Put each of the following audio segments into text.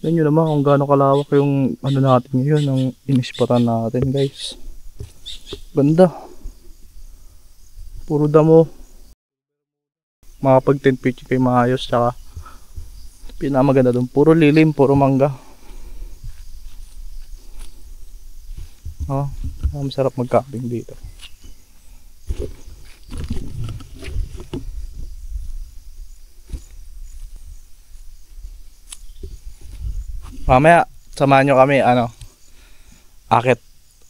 Tignan nyo naman kung gaano kalawak yung ano natin ngayon, ang inispatan natin guys. Ganda. Puro damo. Makapag 10 feet kayo maayos, tsaka pinamaganda doon. Puro lilim, puro mangga. Oh, masarap mag-camping dito. Mamaya, samahan nyo kami,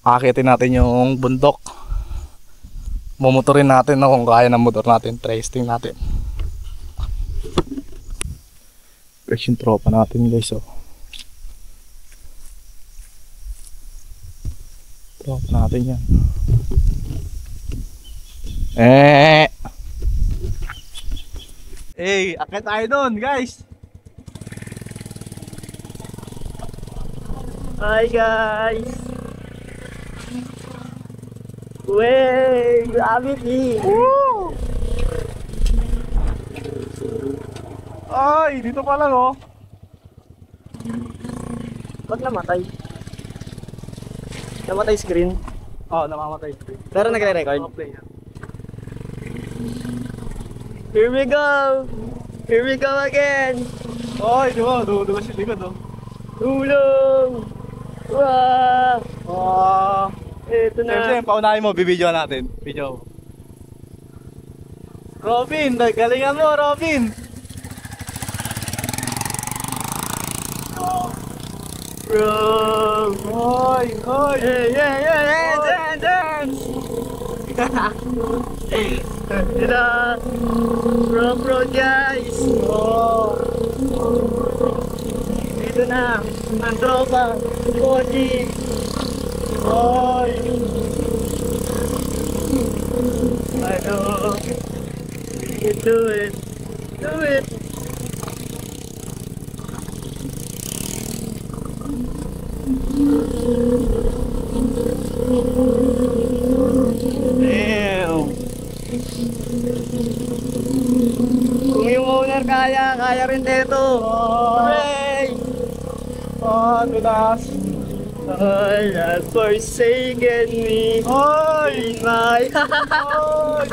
akitin natin yung bundok. Mumotorin natin kung kaya ng motor natin, testing natin. Guys, yung tropa natin guys, oh. Tropa natin yan. Hey, akit tayo dun guys. Hi guys! Wey! Gravity! Woo! Ay, dito pa lang oh. Ba't namatay? Namatay screen? Oh, namamatay. Pero nagre-record? Okay. Here we go! Here we go again! Ay, di ba? Dulo si likod oh. Tulong! Wow! Oh. Ito na! Siyempre, paunahin mo, bibidyo natin. Video. Robin, galingan mo, Robin! Bro! Hoy, hoy! Yeah! Dance! Ito! Bro, guys! Oh. Ito na! Ang tropa! Koji! Hoy! Ano? Do it! Do it! Damn! Kung yung owner kaya rin dito! Hooray! Oh, tulas! I have forsaken me. Hoy! My Hoy!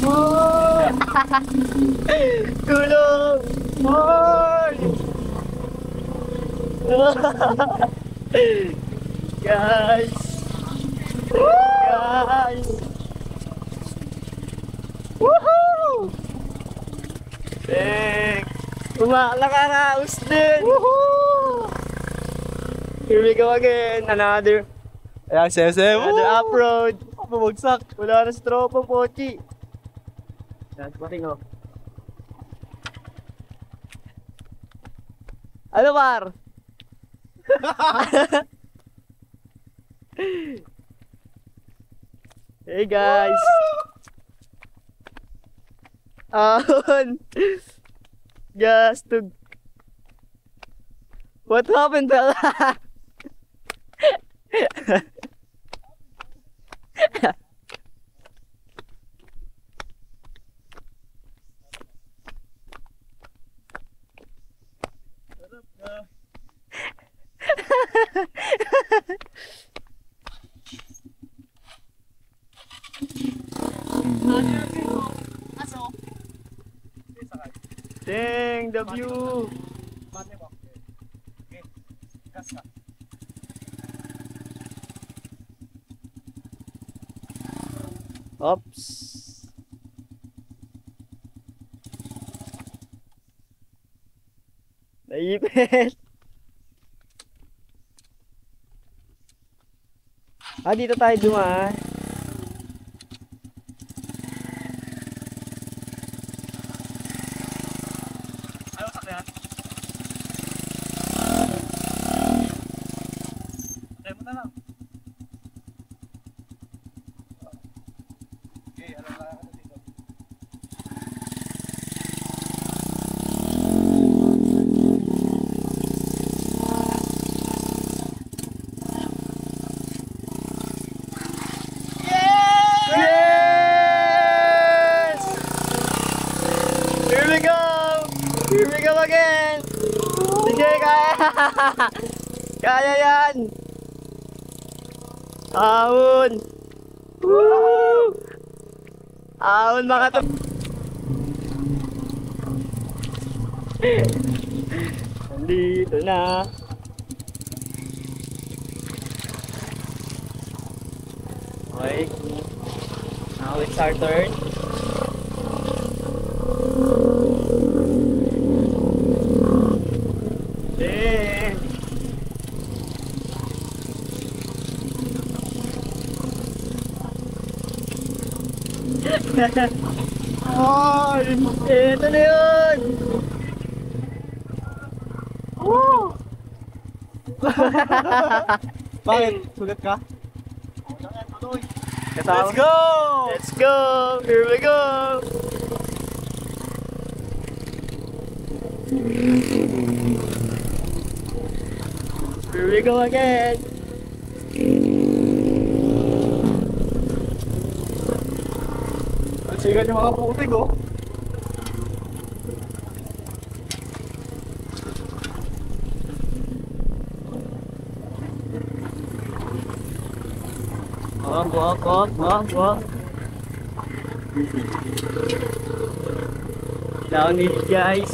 Hoy! tulong. Hoy! Guys. Guys. Woohoo! Thanks. Nakakaus din. Woohoo! Here we go again. Another Ayan, sese. off-road. Pabagsak. Wala na sa tropa, Pochi. Yan, pating oh. Ano, par? Hey, guys. Ahon. Gastog. What happened, fella? Dang, the view. Oops. Naipit. Dito tayo dumaan. Ayaw sakyan. Sakyan mo na lang. Okay, alam na ako dito. Yes! Here we go! Here we go again! Hindi, kaya! Kaya yan! Ahon! Woo! Ahon mga to! Nandito na! Okay. Now it's our turn. Then, ay, ito na yun! Woo! Bakit? Sugat ka? Kasama- Let's go! Let's go! Here we go! Here we go again! Ang sigat yung mga putik oh. Walk. Down it, guys.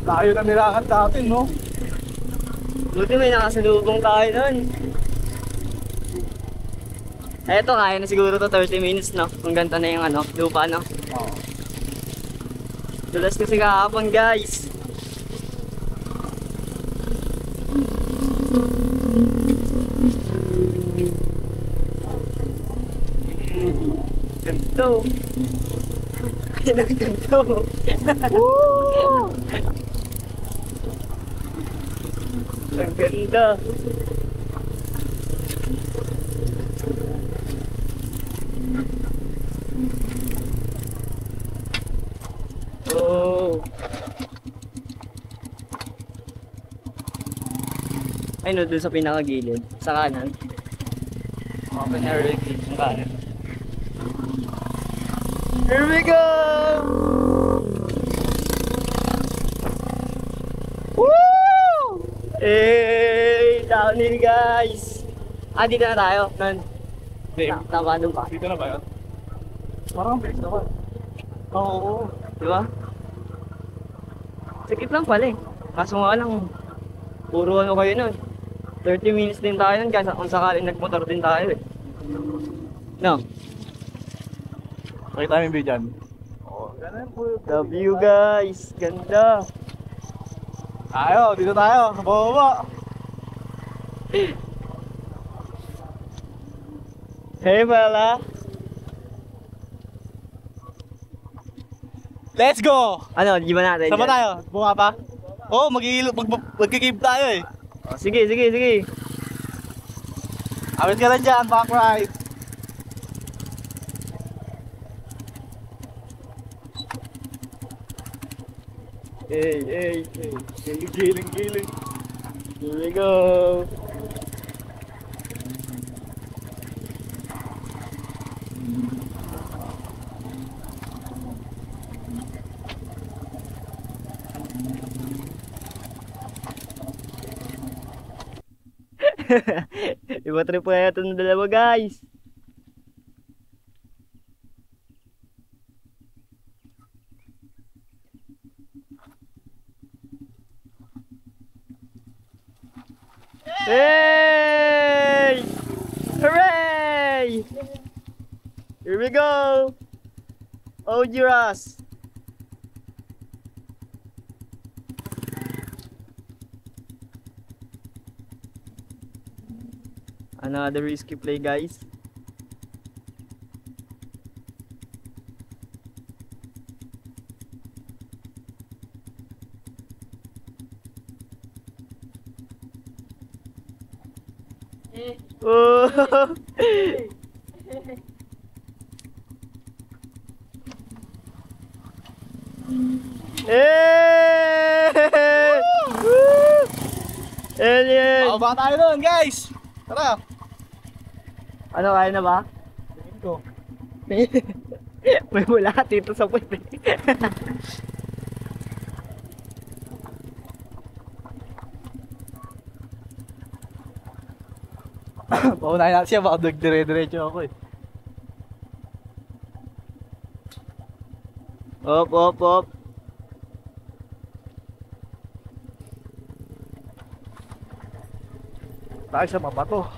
Tayo na nilakad natin no? Buti may nakasalubong tayo nun. Eto, kaya na siguro to 30 minutes, no? Kung ganito na yung ano, lupa, no? Oo. Dulas kasi kahapon, guys. Ganito. Ganito. Woo! Ang ganda. Oh. Ay no, dun sa pinakagilid. Sa kanan. Open air gate sa kanan. Here we go! Woo! Hey! Downhill guys! Ah, dito na tayo. Nan. Tama doon pa. Dito na ba yun? Parang ang bilis naman. Oo. Di ba? Sakit lang pala eh. Kaso nga lang, puro ano kayo nun. 30 minutes din tayo nun kasi kung sakaling nagmotor din tayo eh. No? Pakita namin video dyan. Oo, ganun po. Love you guys! Ganda! Tayo, dito tayo. Sa baba. Hey pala! Let's go! Ano, di ba natin? Sama dyan? tayo. Bunga pa? Oo, magkikib tayo eh. Oh, sige. Awit ka lang dyan, back right. Hey. Giling. Here we go! Iba trip kaya ito ng dalawa guys. Hey! Hooray! Here we go! Honduras! Another risky play guys. Oh! Hey! Woo! Alien! Baba tayo doon, guys! Tara! Ano, kaya na ba? Tingin ko. May mula ka dito sa puwet eh. Paunahin natin siya, baka dire-diretso ako eh. Op, op, op. Tayo sa mabato.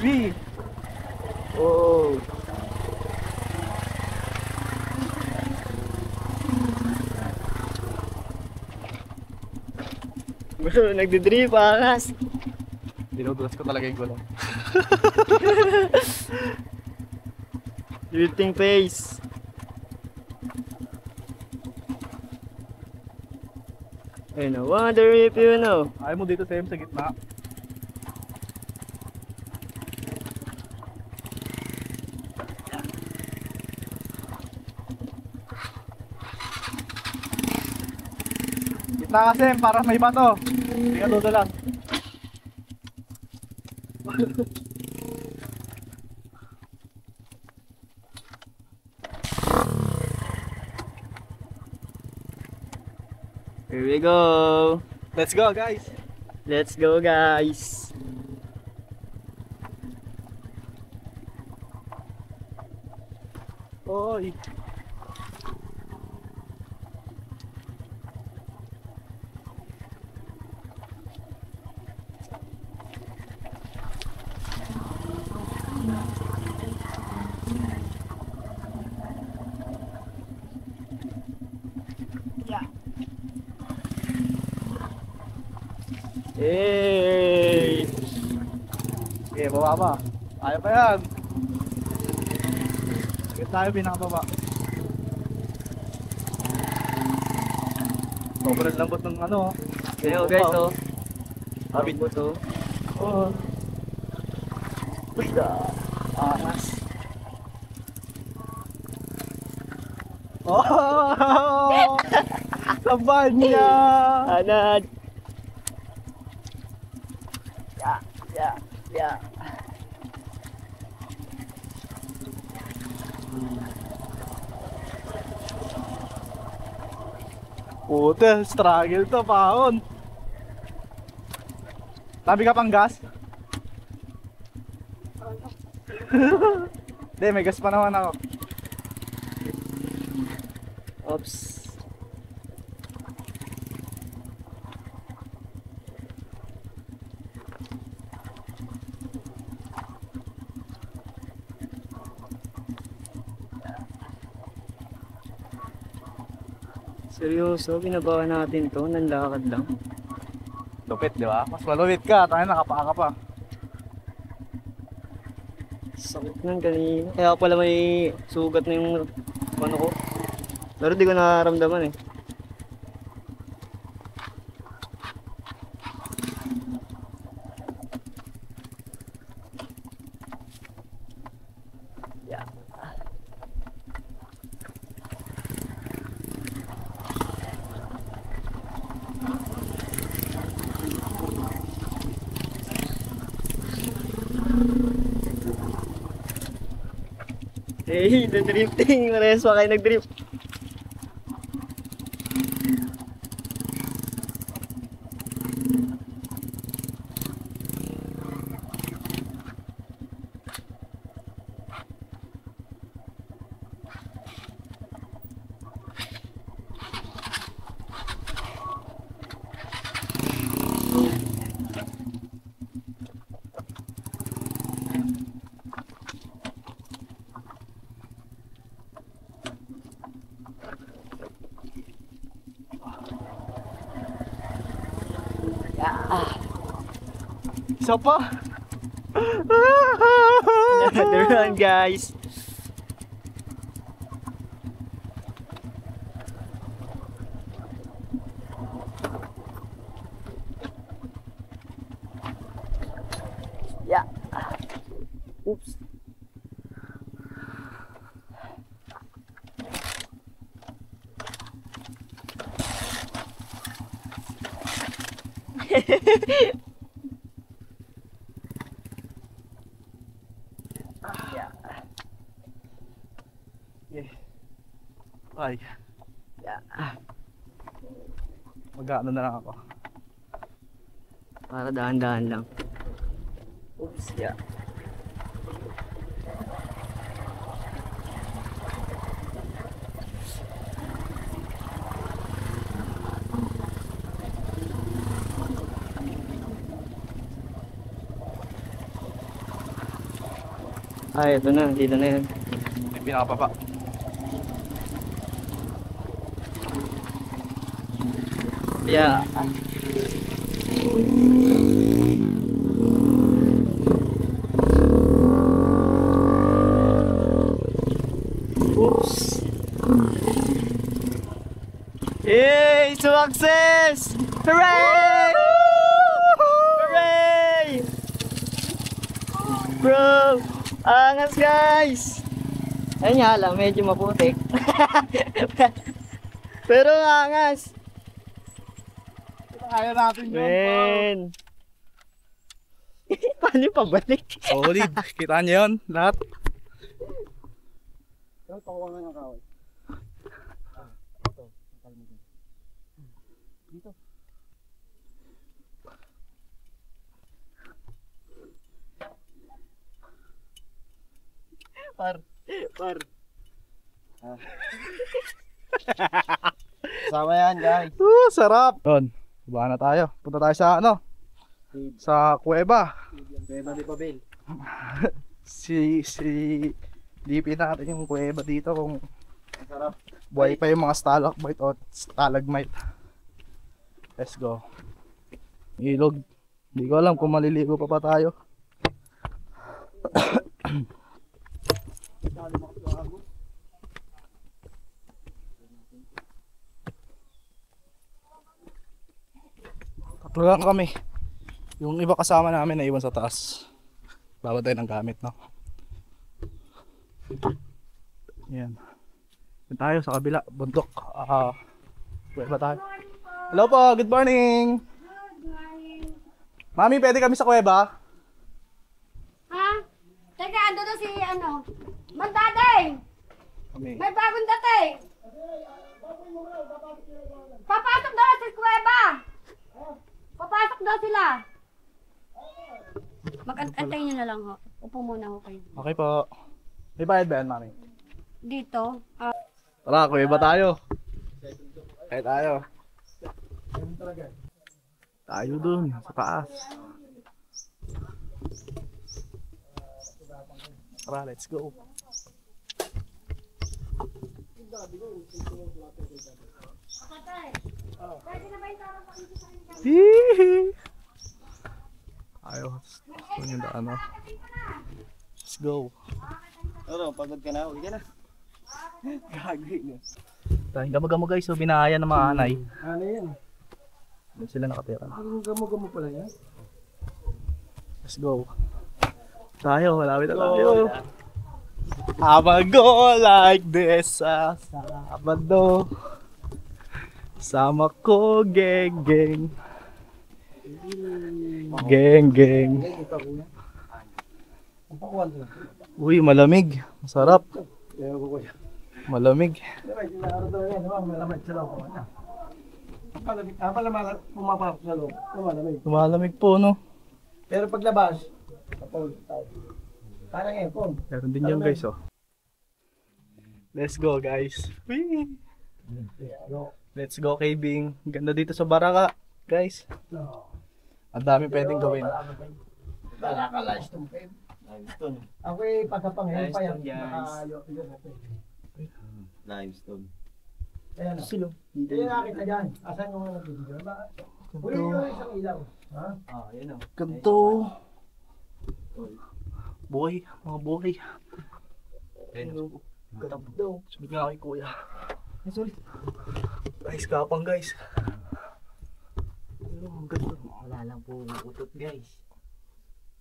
V! Oh. Nagdidrip, angas. Dinudulas ko talaga yung gulong. Drifting face. I no wonder if you know. Ayaw mo dito sa gitna. Gitna kasi, para may bato. Hindi ka dudulas. Here we go. Let's go, guys! Let's go, guys. Oy! Hey! Okay, baba pa. Ayaw pa yan. Sige tayo, pinakababa. Sobrang lambot ng ano. Ayan, guys, oh. Abit mo to. Oh. Basta. Anas. Oh! Laban niya! Anad! Yeah. Puta, struggle to, paon. Tabi ka pang gas? Hindi, may gas pa naman ako. Oops. Seryoso, binabawa natin to, nanlakad lang. Lupit, di ba? Mas malupit ka, tayo nakapaa ka pa. Sakit nun kanina. Kaya pala may sugat na yung ano ko. Pero di ko nararamdaman eh. Yeah. Hey, the drifting. Marehas pa kayo nag-drift. Isa pa! Another one, guys. Yeah. Oops. Yeah. Ay, Yeah. mag-ano na lang ako. Para dahan-dahan lang. Oops, yeah. Ay, ito na. Dito na yan. May pinakapapa. Yeah. Oops. Yay! Success! Hooray! Hooray! Bro! Angas guys! Ayun nga lang, medyo maputik. Pero angas! Kaya natin Men! Paano yung pabalik? Solid. Kita niyo yun? Lahat. Tawa nga ng kawal. Dito. Par. Sama yan guys. Sarap. Yun. Baba na tayo. Punta tayo sa ano? Sa kuweba. Beba ni Babel. Si DP natin yung kuweba dito kung Sarap. buhay pa yung mga stalagmite o stalagmite. Let's go. Ilog. Hindi ko alam kung maliligo pa tayo. Tatlo lang kami. Yung iba kasama namin naiwan sa taas. Bawa tayo ng gamit, no? Yan. Doon tayo sa kabila, bundok. Kuweba tayo. Hello po, good morning. Mami, pwede kami sa kuweba? Ha? Teka, ando na si ano? Mandaday! Kami. May bagong dating! Papasok daw sa kuweba! Papasok daw sila! Mag-antay nyo na lang ho. Upo muna ho kayo. Okay po. May bayad ba yan, mami? Dito? Tara, kuweba tayo. Kaya tayo. Tayo dun, sa taas. Tara, let's go. Pwede na ba yung tarang pakito sa kanya? Hihi. Ayaw. Yun yung daan, no? Let's go. Pero, pagod ka na. Uwi ka na. Gagawin na. Tayong gamo-gamo guys, so binahaya ng mga anay. Ano yan? Doon sila nakatira. Ang gamo-gamo pala yan. Let's go. Tayo, malapit na tayo. I'ma go like this sa Sabado. Sama ko, geng geng. Geng geng. Uy, malamig. Masarap. Malamig. Pumapasok sa loob. Malamig. Malamig po, no? Pero paglabas, kapag tayo. Parang aircon. Meron din yung guys, oh. Let's go, guys. Whee! Let's go, Bing. Ganda dito sa Baraka, guys. Ang dami pwedeng gawin. Wala ka limestone, Peb. Limestone. Ako pagkapanghin pa yan. Limestone. Ayan o. Silo. Ayan nakita dyan. Asan yung mga video? Uli yung isang ilaw. Ha? Ah, yun o. Ganto. Buhay, mga buhay. Ayun o. Ganda. Sunod nga kay kuya. Sorry. Guys, kapang guys. Ang ganda. Wala lang po utot guys.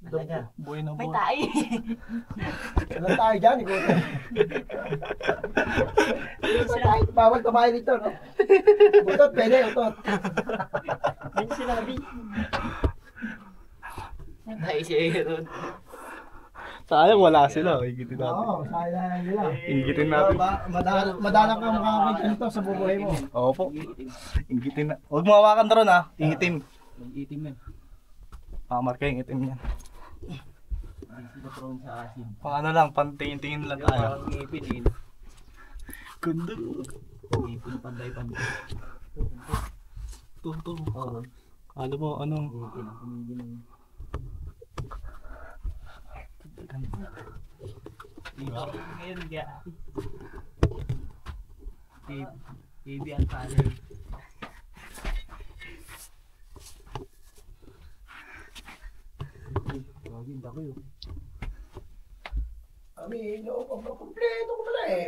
Talaga. Buhay na May buhay. tayo. Wala tayo dyan, ikaw. Bawal tumayo dito, no? Utot, pwede, utot. Ano sinabi? May tayo si Aaron. Sayang wala sila. Igitin natin. Oo, sayang nila. Ingitin natin. Madalang ka makakita nito sa bubuhay mo. Opo. Ingitin na. Huwag mo hawakan doon ha. Ingitin. Mag-itim yan. Marka yung itim yan. Hindi sila prone sa asin. Paano lang, pantingin-tingin lang tayo. Parang ngipin eh. Ganda. Ngipin panday-panday. Ito. Oo. Alam mo, ano? Ngipin ang kumigin. Ganda. Ngayon kaya. Baby ang talay. Gagawin ba kayo? Kami, kompleto ko pala eh.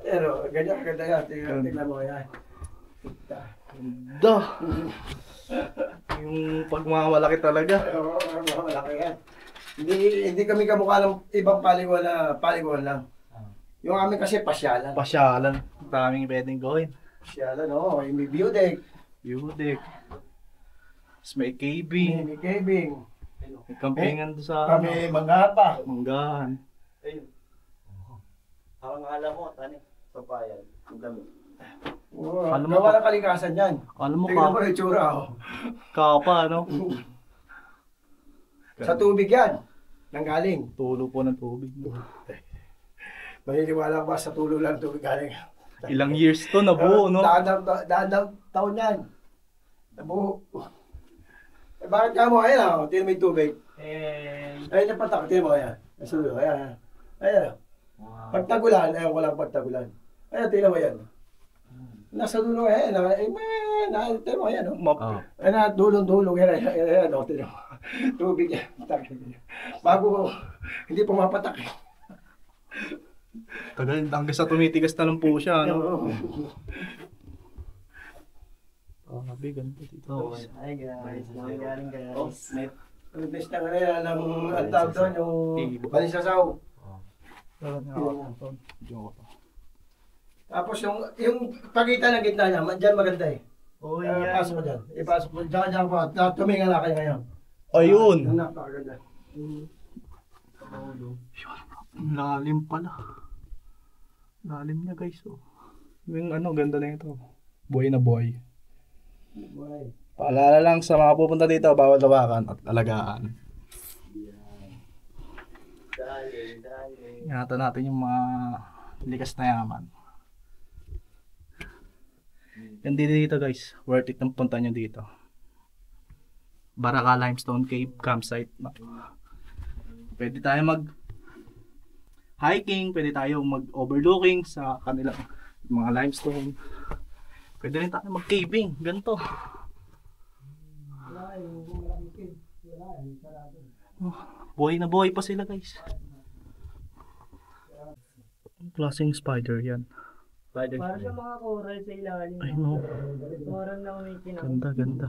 Pero, ganyan yan. Tingnan mo yan. Ganda. Yung pagmamalaki talaga. Oo, malaki yan. Hindi kami kamukha ng ibang paliguan lang. Yung amin kasi pasyalan. Pasyalan. Daming pwedeng gawin. Pasyalan, oo. May view deck. Yudik. Tapos may caving. May cabing. May campingan doon sa Kami manghapa. manggahan. Parang alam mo, tani. Papayan. Ang dami. Oo, Alam mo gawa ba- ng kalikasan yan. Alam mo Tingnan mo ka, yung tsura, oh. kapa, no? Sa tubig yan. Nanggaling. Tulo po ng tubig. Maniniwala ba sa tulo lang tubig galing? Ilang years to nabuo, no? Daan taon yan. Nabuo. Eh, bakit ka mo? Ayan, oh. Tingnan mo yung tubig. Ayun yung patak. Tingnan mo, ayan. Nasulo, ayan. Ayan. Pag tagulan, ayun, walang pagtagulan. Ayan, tingnan mo yan. Nasa dulo, ayan. Tingnan mo, ayan. Oh. Ayan, dulong-dulong. Ayan, ayan, oh. Tingnan mo. Tubig yan. Bago, hindi pumapatak. Tagal, hanggang sa tumitigas na lang po siya, no? Grabe, ganda dito. Hi guys. Nangyayari guys. Oh, Best na kanila ng ang tawag doon, yung balisasaw. Tapos yung pagitan ng gitna niya, dyan maganda eh. Oh, Pasok mo dyan. Ipasok mo. Dyan po. Tuminga na kayo ngayon. Ayun! Ang napakaganda. Lalim pala. Lalim niya, guys, oh. Yung ano, ganda na ito. Buhay na buhay. Buhay. Paalala lang sa mga pupunta dito, bawal lawakan at alagaan. Dali. Ingatan natin yung mga likas na yaman. Yan dito guys, worth it ang punta nyo dito. Baraka Limestone Cave Campsite. Pwede tayo mag hiking, pwede tayo mag overlooking sa kanilang mga limestone. Pwede rin tayo mag caving, ganito. Buhay na buhay pa sila guys. Klaseng spider yan. Para sa mga coral sa ilalim. Ay no, Coral na umikin ako. ganda ganda.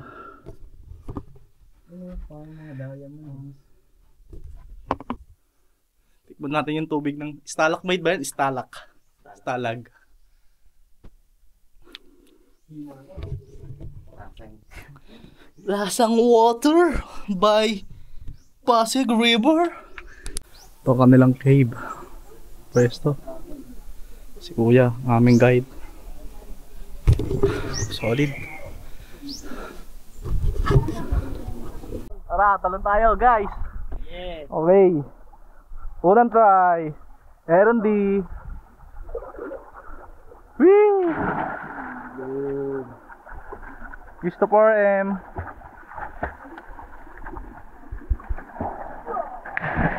Ano, parang mga diamonds. Tikman natin yung tubig ng stalagmite ba yan? Stalag. Lasang water by Pasig River. Ito kanilang cave. Pwesto. Si Kuya, ang aming guide. Solid. Tara, talon tayo guys. Yes. Okay. Unang try. Aaron D. Whee! Good. Christopher M.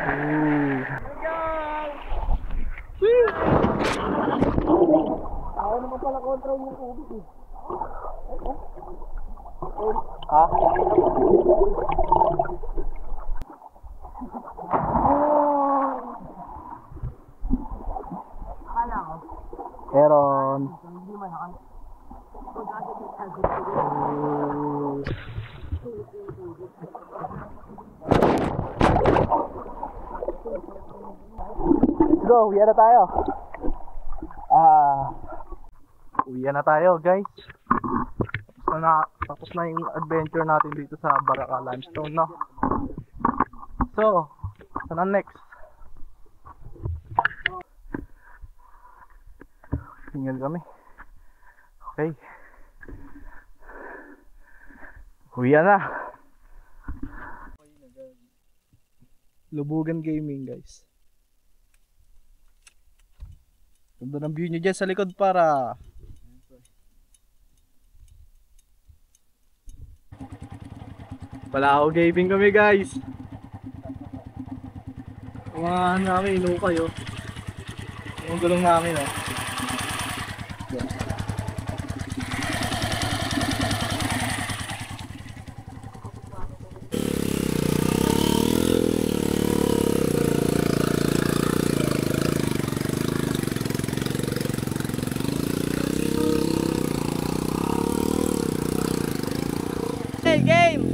Ooh. Whee! Ako naman pala control yung tubig eh. Ah? Aaron. Let's go, uwi na tayo. Uwi na tayo guys. Tapos na yung adventure natin dito sa Baraka Limestone, no? So, saan next? Tingnan kami. Okay. Uwi na. Lubugan Gaming guys. Ganda ng view nyo dyan sa likod para Palaho Gaming kami guys. Mga namin inukay oh. Yung gulong namin oh. Hey, game!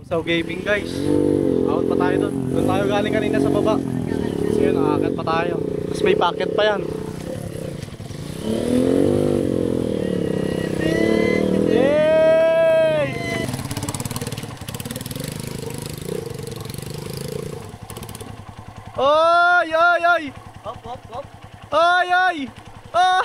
So Gaming guys. Out pa tayo doon. Doon tayo galing kanina sa baba. So yun, nakakit pa tayo. Tapos may packet pa yan. Yay! Oy! Oy! Oy! Hop, hop, hop. Oy! Oy! Oh!